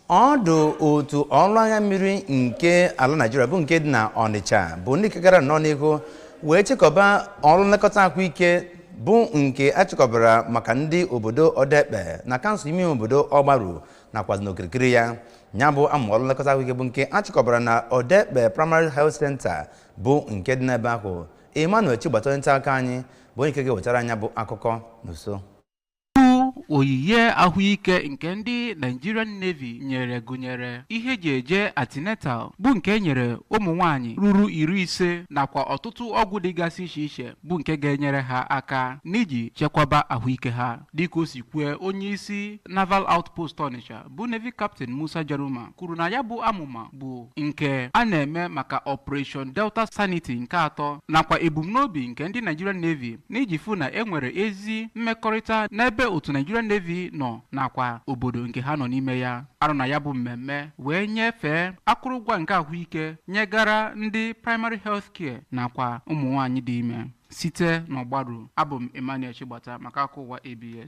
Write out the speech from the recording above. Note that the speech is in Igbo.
ọdụ otu ọrụ agha mmiri nke ala Naịjirịa bụ nke dị na Ọnịcha bụ ndị kegara nọ n'ihu wee chịkọba ọrụ nlekọta ahụike bụ nke achịkọbara maka ndị obodo Odekpe na kansụl ime obodo Ọgbaru nakwa n'okirikiri ya. Ya bụ amụ ọrụ nlekọta ahụike bụ nke achịkọbara na Odekpe Primary Health Center bụ nke dị n'ebe ahụ. Emmanuel Chigbata nta aka anyị bụ onye ga-ewetara anya bụ akụkọ n'uso. Oyiye ahụike nke ndị Nigerian Navy nyere gụnyere ihe eji eje antenatal bụ nke nyere ụmụ nwanyị ruru 50 nakwa ọtụtụ ọgwụ dịgasị iche iche bụ nke ga-enyere ha aka n'iji chekwaba ahụike ha. Dịka o si kwue onye isi Naval Outpost Onitsha bụ Navy Captain Musa Jaruma kwuru na ya bụ amụma bụ nke a na-eme maka Operation Delta Sanity nke 3 nakwa ebumnobi nke ndị Nigerian Navy n'iji fụ na enwere ezi mmekọrịta n'ebe otu Nigerian Navy nọ nakwa obodo nke ha nọ n'ime ya. Arụ na ya bụ mmemme wee nyefee akụrụngwa nke ahụike nyegara ndị primary health care nakwa ụmụ nwanyị dị ime site n'Ọgbaru. Abụ m Emmanuel Chigbata maka akụkọ ụwa ABS.